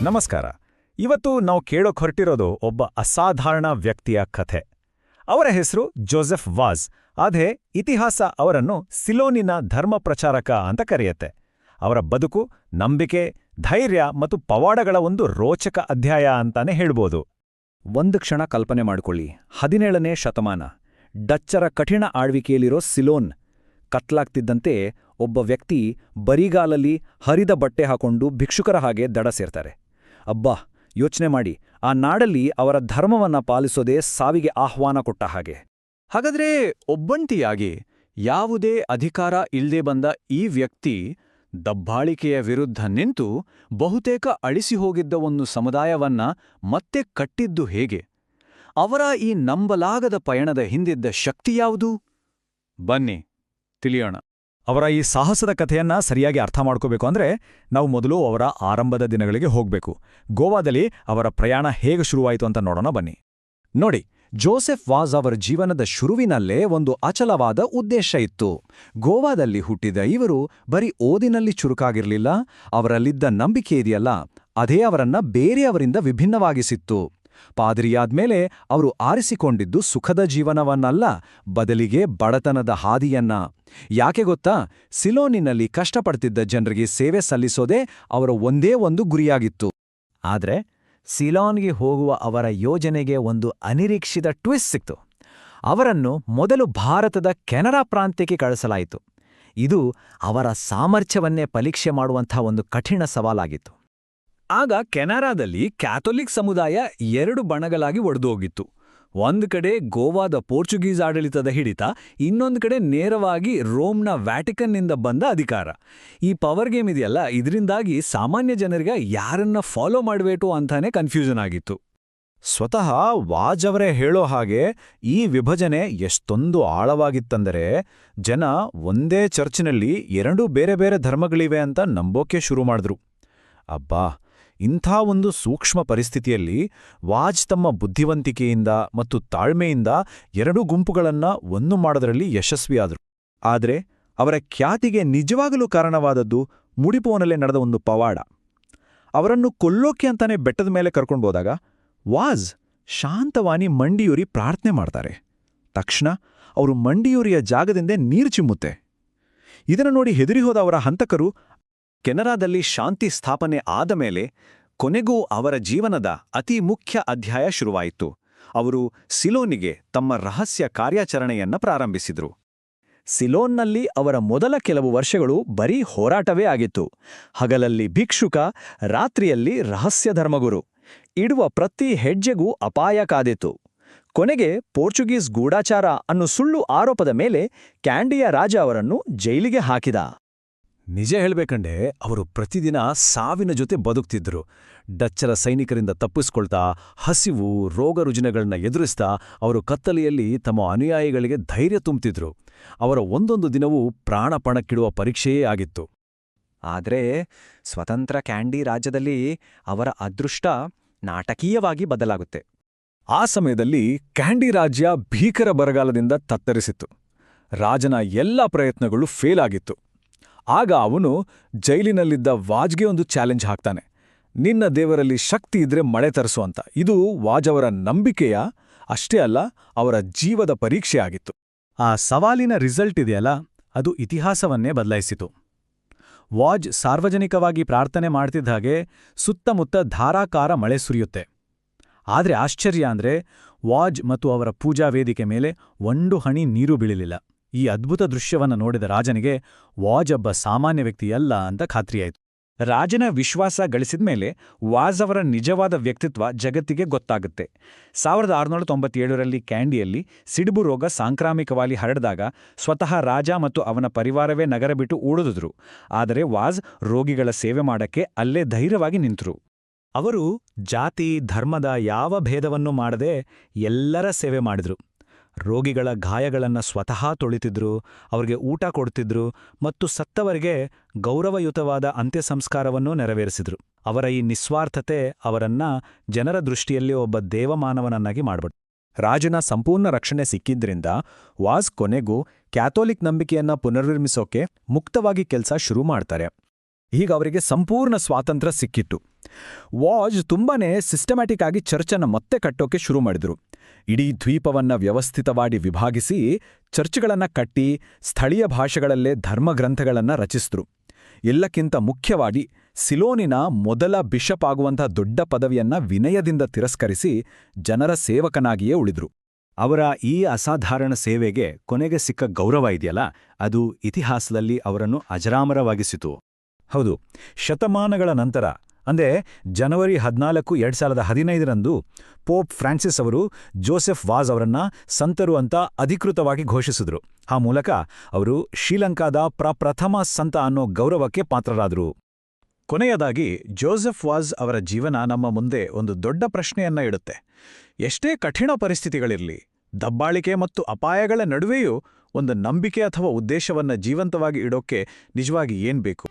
ನಮಸ್ಕಾರ. ಇವತ್ತು ನಾವು ಕೇಳೋಕ್ ಹೊರಟಿರೋದು ಒಬ್ಬ ಅಸಾಧಾರಣ ವ್ಯಕ್ತಿಯ ಕಥೆ. ಅವರ ಹೆಸರು ಜೋಸೆಫ್ ವಾಜ್. ಆದ್ರೆ ಇತಿಹಾಸ ಅವರನ್ನು ಸಿಲೋನಿನ ಧರ್ಮ ಪ್ರಚಾರಕ ಅಂತ ಕರೆಯುತ್ತೆ. ಅವರ ಬದುಕು, ನಂಬಿಕೆ, ಧೈರ್ಯ ಮತ್ತು ಪವಾಡಗಳ ಒಂದು ರೋಚಕ ಅಧ್ಯಾಯ ಅಂತಾನೆ ಹೇಳ್ಬೋದು. ಒಂದು ಕ್ಷಣ ಕಲ್ಪನೆ ಮಾಡಿಕೊಳ್ಳಿ. 17ನೇ ಶತಮಾನ, ಡಚ್ಚರ ಕಠಿಣ ಆಳ್ವಿಕೆಯಲ್ಲಿರೋ ಸಿಲೋನ್. ಕತ್ಲಾಗ್ತಿದ್ದಂತೆ ಒಬ್ಬ ವ್ಯಕ್ತಿ ಬರಿಗಾಲಲ್ಲಿ ಹರಿದ ಬಟ್ಟೆ ಹಾಕೊಂಡು ಭಿಕ್ಷುಕರ ಹಾಗೆ ದಡ ಸೇರ್ತಾರೆ. ಅಬ್ಬಾ, ಯೋಚನೆ ಮಾಡಿ, ಆ ನಾಡಲ್ಲಿ ಅವರ ಧರ್ಮವನ್ನ ಪಾಲಿಸೋದೇ ಸಾವಿಗೆ ಆಹ್ವಾನ ಕೊಟ್ಟ ಹಾಗೆ. ಹಾಗಾದ್ರೆ ಒಬ್ಬಂಟಿಯಾಗಿ ಯಾವುದೇ ಅಧಿಕಾರ ಇಲ್ದೇ ಬಂದ ಈ ವ್ಯಕ್ತಿ ದಬ್ಬಾಳಿಕೆಯ ವಿರುದ್ಧ ನಿಂತು ಬಹುತೇಕ ಅಳಿಸಿಹೋಗಿದ್ದ ಒಂದು ಸಮುದಾಯವನ್ನ ಮತ್ತೆ ಕಟ್ಟಿದ್ದು ಹೇಗೆ? ಅವರ ಈ ನಂಬಲಾಗದ ಪಯಣದ ಹಿಂದಿದ್ದ ಶಕ್ತಿ ಯಾವುದು? ಬನ್ನಿ ತಿಳಿಯೋಣ. ಅವರ ಈ ಸಾಹಸದ ಕಥೆಯನ್ನ ಸರಿಯಾಗಿ ಅರ್ಥ ಮಾಡ್ಕೋಬೇಕು ಅಂದ್ರೆ ನಾವು ಮೊದಲು ಅವರ ಆರಂಭದ ದಿನಗಳಿಗೆ ಹೋಗ್ಬೇಕು. ಗೋವಾದಲ್ಲಿ ಅವರ ಪ್ರಯಾಣ ಹೇಗೆ ಶುರುವಾಯಿತು ಅಂತ ನೋಡೋಣ ಬನ್ನಿ. ನೋಡಿ, ಜೋಸೆಫ್ ವಾಜ್ ಅವರ ಜೀವನದ ಶುರುವಿನಲ್ಲೇ ಒಂದು ಅಚಲವಾದ ಉದ್ದೇಶ ಇತ್ತು. ಗೋವಾದಲ್ಲಿ ಹುಟ್ಟಿದ ಇವರು ಬರೀ ಓದಿನಲ್ಲಿ ಚುರುಕಾಗಿರ್ಲಿಲ್ಲ, ಅವರಲ್ಲಿದ್ದ ನಂಬಿಕೆ ಇದೆಯಲ್ಲ, ಅದೇ ಅವರನ್ನ ಬೇರೆಯವರಿಂದ ವಿಭಿನ್ನವಾಗಿಸಿತ್ತು. ಪಾದ್ರಿಯಾದ್ಮೇಲೆ ಅವರು ಆರಿಸಿಕೊಂಡಿದ್ದು ಸುಖದ ಜೀವನವನ್ನಲ್ಲ, ಬದಲಿಗೆ ಬಡತನದ ಹಾದಿಯನ್ನ. ಯಾಕೆ ಗೊತ್ತಾ? ಸಿಲೋನಿನಲ್ಲಿ ಕಷ್ಟಪಡ್ತಿದ್ದ ಜನರಿಗೆ ಸೇವೆ ಸಲ್ಲಿಸೋದೇ ಅವರ ಒಂದೇ ಒಂದು ಗುರಿಯಾಗಿತ್ತು. ಆದ್ರೆ ಸಿಲೋನ್ಗೆ ಹೋಗುವ ಅವರ ಯೋಜನೆಗೆ ಒಂದು ಅನಿರೀಕ್ಷಿತ ಟ್ವಿಸ್ಟ್ ಸಿಕ್ತು. ಅವರನ್ನು ಮೊದಲು ಭಾರತದ ಕೆನರಾ ಪ್ರಾಂತ್ಯಕ್ಕೆ ಕಳಿಸಲಾಯಿತು. ಇದು ಅವರ ಸಾಮರ್ಥ್ಯವನ್ನೇ ಪರೀಕ್ಷೆ ಮಾಡುವಂಥ ಒಂದು ಕಠಿಣ ಸವಾಲಾಗಿತ್ತು. ಆಗ ಕೆನರಾದಲ್ಲಿ ಕ್ಯಾಥೋಲಿಕ್ ಸಮುದಾಯ 2 ಬಣಗಳಾಗಿ ಒಡೆದೋಗಿತ್ತು. ಒಂದು ಕಡೆ ಗೋವಾದ ಪೋರ್ಚುಗೀಸ್ ಆಡಳಿತದ ಹಿಡಿತ, ಇನ್ನೊಂದು ಕಡೆ ನೇರವಾಗಿ ರೋಮ್ನ ವ್ಯಾಟಿಕನ್ನಿಂದ ಬಂದ ಅಧಿಕಾರ. ಈ ಪವರ್ ಗೇಮ್ ಇದೆಯಲ್ಲ, ಇದರಿಂದಾಗಿ ಸಾಮಾನ್ಯ ಜನರಿಗೆ ಯಾರನ್ನ ಫಾಲೋ ಮಾಡಬೇಕು ಅಂತಾನೆ ಕನ್ಫ್ಯೂಷನ್ ಆಗಿತ್ತು. ಸ್ವತಃ ವಾಜ್ ಅವರೇ ಹೇಳೋ ಹಾಗೆ ಈ ವಿಭಜನೆ ಎಷ್ಟೊಂದು ಆಳವಾಗಿತ್ತಂದರೆ ಜನ ಒಂದೇ ಚರ್ಚಿನಲ್ಲಿ 2 ಬೇರೆ ಬೇರೆ ಧರ್ಮಗಳಿವೆ ಅಂತ ನಂಬೋಕೆ ಶುರು ಮಾಡಿದ್ರು. ಅಬ್ಬಾ, ಇಂಥ ಒಂದು ಸೂಕ್ಷ್ಮ ಪರಿಸ್ಥಿತಿಯಲ್ಲಿ ವಾಜ್ ತಮ್ಮ ಬುದ್ಧಿವಂತಿಕೆಯಿಂದ ಮತ್ತು ತಾಳ್ಮೆಯಿಂದ 2 ಗುಂಪುಗಳನ್ನ ಒಂದು ಮಾಡೋದ್ರಲ್ಲಿ ಯಶಸ್ವಿಯಾದರು. ಆದರೆ ಅವರ ಖ್ಯಾತಿಗೆ ನಿಜವಾಗಲೂ ಕಾರಣವಾದದ್ದು ಮುಡಿಪೋನಲ್ಲೇ ನಡೆದ ಒಂದು ಪವಾಡ. ಅವರನ್ನು ಕೊಲ್ಲೋಕೆ ಅಂತಾನೆ ಬೆಟ್ಟದ ಮೇಲೆ ಕರ್ಕೊಂಡ್ಬೋದಾಗ ವಾಜ್ ಶಾಂತವಾನಿ ಮಂಡಿಯೂರಿ ಪ್ರಾರ್ಥನೆ ಮಾಡ್ತಾರೆ. ತಕ್ಷಣ ಅವರು ಮಂಡಿಯೂರಿಯ ಜಾಗದಿಂದ ನೀರು ಚಿಮ್ಮುತ್ತೆ. ಇದನ್ನು ನೋಡಿ ಹೆದರಿಹೋದ ಅವರ ಹಂತಕರು ಕೆನರಾದಲ್ಲಿ ಶಾಂತಿ ಸ್ಥಾಪನೆ ಆದ ಮೇಲೆ ಕೊನೆಗೂ ಅವರ ಜೀವನದ ಅತಿ ಮುಖ್ಯ ಅಧ್ಯಾಯ ಶುರುವಾಯಿತು. ಅವರು ಸಿಲೋನಿಗೆ ತಮ್ಮ ರಹಸ್ಯ ಕಾರ್ಯಾಚರಣೆಯನ್ನ ಪ್ರಾರಂಭಿಸಿದರು. ಸಿಲೋನ್ನಲ್ಲಿ ಅವರ ಮೊದಲ ಕೆಲವು ವರ್ಷಗಳು ಬರೀ ಹೋರಾಟವೇ ಆಗಿತ್ತು. ಹಗಲಲ್ಲಿ ಭಿಕ್ಷುಕ, ರಾತ್ರಿಯಲ್ಲಿ ರಹಸ್ಯ ಧರ್ಮಗುರು. ಇಡುವ ಪ್ರತಿ ಹೆಜ್ಜೆಗೂ ಅಪಾಯ ಕಾದಿತ್ತು. ಕೊನೆಗೆ ಪೋರ್ಚುಗೀಸ್ ಗೂಢಾಚಾರ ಅನ್ನೋ ಸುಳ್ಳು ಆರೋಪದ ಮೇಲೆ ಕ್ಯಾಂಡಿಯ ರಾಜ ಅವರನ್ನು ಜೈಲಿಗೆ ಹಾಕಿದ. ನಿಜ ಹೇಳ್ಬೇಕಂಡೆ ಅವರು ಪ್ರತಿದಿನ ಸಾವಿನ ಜೊತೆ ಬದುಕ್ತಿದ್ರು. ಡಚ್ಚರ ಸೈನಿಕರಿಂದ ತಪ್ಪಿಸ್ಕೊಳ್ತಾ, ಹಸಿವು, ರೋಗ ರುಜಿನಗಳನ್ನ ಎದುರಿಸ್ತಾ ಅವರು ಕತ್ತಲೆಯಲ್ಲಿ ತಮ್ಮ ಅನುಯಾಯಿಗಳಿಗೆ ಧೈರ್ಯ ತುಂಬ್ತಿದ್ರು. ಅವರ ಒಂದೊಂದು ದಿನವೂ ಪ್ರಾಣಪಣಕ್ಕಿಡುವ ಪರೀಕ್ಷೆಯೇ ಆಗಿತ್ತು. ಆದ್ರೆ ಸ್ವತಂತ್ರ ಕ್ಯಾಂಡಿ ರಾಜ್ಯದಲ್ಲಿ ಅವರ ಅದೃಷ್ಟ ನಾಟಕೀಯವಾಗಿ ಬದಲಾಗುತ್ತೆ. ಆ ಸಮಯದಲ್ಲಿ ಕ್ಯಾಂಡಿ ರಾಜ್ಯ ಭೀಕರ ಬರಗಾಲದಿಂದ ತತ್ತರಿಸಿತ್ತು. ರಾಜನ ಎಲ್ಲ ಪ್ರಯತ್ನಗಳು ಫೇಲ್ ಆಗಿತ್ತು. ಆಗ ಅವನು ಜೈಲಿನಲ್ಲಿದ್ದ ವಾಜ್ಗೆ ಒಂದು ಚಾಲೆಂಜ್ ಹಾಕ್ತಾನೆ. ನಿನ್ನ ದೇವರಲ್ಲಿ ಶಕ್ತಿ ಇದ್ರೆ ಮಳೆ ತರಿಸು ಅಂತ. ಇದು ವಾಜ್ ಅವರ ನಂಬಿಕೆಯ ಅಷ್ಟೇ ಅಲ್ಲ, ಅವರ ಜೀವದ ಪರೀಕ್ಷೆ ಆಗಿತ್ತು. ಆ ಸವಾಲಿನ ರಿಸಲ್ಟ್ ಇದೆಯಲ್ಲ, ಅದು ಇತಿಹಾಸವನ್ನೇ ಬದಲಾಯಿಸಿತು. ವಾಜ್ ಸಾರ್ವಜನಿಕವಾಗಿ ಪ್ರಾರ್ಥನೆ ಮಾಡ್ತಿದ್ದ ಹಾಗೆ ಸುತ್ತಮುತ್ತ ಧಾರಾಕಾರ ಮಳೆ ಸುರಿಯುತ್ತೆ. ಆದ್ರೆ ಆಶ್ಚರ್ಯ ಅಂದ್ರೆ ವಾಜ್ ಮತ್ತು ಅವರ ಪೂಜಾ ವೇದಿಕೆ ಮೇಲೆ ಒಂದು ಹನಿ ನೀರು ಬೀಳಲಿಲ್ಲ. ಈ ಅದ್ಭುತ ದೃಶ್ಯವನ್ನು ನೋಡಿದ ರಾಜನಿಗೆ ವಾಜ್ ಒಬ್ಬ ಸಾಮಾನ್ಯ ವ್ಯಕ್ತಿಯಲ್ಲ ಅಂತ ಖಾತ್ರಿಯಾಯಿತು. ರಾಜನ ವಿಶ್ವಾಸ ಗಳಿಸಿದ್ಮೇಲೆ ವಾಜ್ ಅವರ ನಿಜವಾದ ವ್ಯಕ್ತಿತ್ವ ಜಗತ್ತಿಗೆ ಗೊತ್ತಾಗುತ್ತೆ. 1697ರಲ್ಲಿ ಕ್ಯಾಂಡಿಯಲ್ಲಿ ಸಿಡುಬು ರೋಗ ಸಾಂಕ್ರಾಮಿಕವಾಗಿ ಹರಡಿದಾಗ ಸ್ವತಃ ರಾಜ ಮತ್ತು ಅವನ ಪರಿವಾರವೇ ನಗರ ಬಿಟ್ಟು ಓಡಿದ್ರು. ಆದರೆ ವಾಜ್ ರೋಗಿಗಳ ಸೇವೆ ಮಾಡಕ್ಕೆ ಅಲ್ಲೇ ಧೈರ್ಯವಾಗಿ ನಿಂತರು. ಅವರು ಜಾತಿ, ಧರ್ಮದ ಯಾವ ಭೇದವನ್ನೂ ಮಾಡದೆ ಎಲ್ಲರ ಸೇವೆ ಮಾಡಿದ್ರು. ರೋಗಿಗಳ ಗಾಯಗಳನ್ನ ಸ್ವತಃ ತೊಳಿತಿದ್ರು, ಅವ್ರಿಗೆ ಊಟ ಕೊಡ್ತಿದ್ರು ಮತ್ತು ಸತ್ತವರಿಗೆ ಗೌರವಯುತವಾದ ಅಂತ್ಯ ಸಂಸ್ಕಾರವನ್ನೂ ನೆರವೇರಿಸಿದ್ರು. ಅವರ ಈ ನಿಸ್ವಾರ್ಥತೆ ಅವರನ್ನ ಜನರ ದೃಷ್ಟಿಯಲ್ಲಿ ಒಬ್ಬ ದೇವಮಾನವನನ್ನಾಗಿ ಮಾಡ್ಬಿಟ್ಟು. ರಾಜನ ಸಂಪೂರ್ಣ ರಕ್ಷಣೆ ಸಿಕ್ಕಿದ್ರಿಂದ ವಾಜ್ ಕೊನೆಗೂ ಕ್ಯಾಥೋಲಿಕ್ ನಂಬಿಕೆಯನ್ನ ಪುನರ್ನಿರ್ಮಿಸೋಕೆ ಮುಕ್ತವಾಗಿ ಕೆಲಸ ಶುರು ಮಾಡ್ತಾರೆ. ಈಗ ಅವರಿಗೆ ಸಂಪೂರ್ಣ ಸ್ವಾತಂತ್ರ್ಯ ಸಿಕ್ಕಿತ್ತು. ವಾಜ್ ತುಂಬಾನೇ ಸಿಸ್ಟಮ್ಯಾಟಿಕ್ ಆಗಿ ಚರ್ಚನ್ನು ಮತ್ತೆ ಕಟ್ಟೋಕೆ ಶುರು ಮಾಡಿದ್ರು. ಇಡೀ ದ್ವೀಪವನ್ನ ವ್ಯವಸ್ಥಿತವಾಗಿ ವಿಭಾಗಿಸಿ ಚರ್ಚ್ಗಳನ್ನ ಕಟ್ಟಿ ಸ್ಥಳೀಯ ಭಾಷೆಗಳಲ್ಲೇ ಧರ್ಮಗ್ರಂಥಗಳನ್ನ ರಚಿಸಿದ್ರು. ಎಲ್ಲಕ್ಕಿಂತ ಮುಖ್ಯವಾಗಿ ಸಿಲೋನಿನ ಮೊದಲ ಬಿಷಪ್ ಆಗುವಂಥ ದೊಡ್ಡ ಪದವಿಯನ್ನ ವಿನಯದಿಂದ ತಿರಸ್ಕರಿಸಿ ಜನರ ಸೇವಕನಾಗಿಯೇ ಉಳಿದ್ರು. ಅವರ ಈ ಅಸಾಧಾರಣ ಸೇವೆಗೆ ಕೊನೆಗೆ ಸಿಕ್ಕ ಗೌರವ ಇದೆಯಲ್ಲ, ಅದು ಇತಿಹಾಸದಲ್ಲಿ ಅವರನ್ನು ಅಜರಾಮರವಾಗಿಸಿತು. ಹೌದು, ಶತಮಾನಗಳ ನಂತರ ಅಂದರೆ ಜನವರಿ 14, 2015ರಂದು ಪೋಪ್ ಫ್ರಾನ್ಸಿಸ್ ಅವರು ಜೋಸೆಫ್ ವಾಜ್ ಅವರನ್ನ ಸಂತರು ಅಂತ ಅಧಿಕೃತವಾಗಿ ಘೋಷಿಸಿದ್ರು. ಆ ಮೂಲಕ ಅವರು ಶ್ರೀಲಂಕಾದ ಪ್ರಪ್ರಥಮ ಸಂತ ಅನ್ನೋ ಗೌರವಕ್ಕೆ ಪಾತ್ರರಾದರು. ಕೊನೆಯದಾಗಿ ಜೋಸೆಫ್ ವಾಜ್ ಅವರ ಜೀವನ ನಮ್ಮ ಮುಂದೆ ಒಂದು ದೊಡ್ಡ ಪ್ರಶ್ನೆಯನ್ನ ಇಡುತ್ತೆ. ಎಷ್ಟೇ ಕಠಿಣ ಪರಿಸ್ಥಿತಿಗಳಿರಲಿ, ದಬ್ಬಾಳಿಕೆ ಮತ್ತು ಅಪಾಯಗಳ ನಡುವೆಯೂ ಒಂದು ನಂಬಿಕೆ ಅಥವಾ ಉದ್ದೇಶವನ್ನ ಜೀವಂತವಾಗಿ ಇಡೋಕ್ಕೆ ನಿಜವಾಗಿ ಏನ್ಬೇಕು?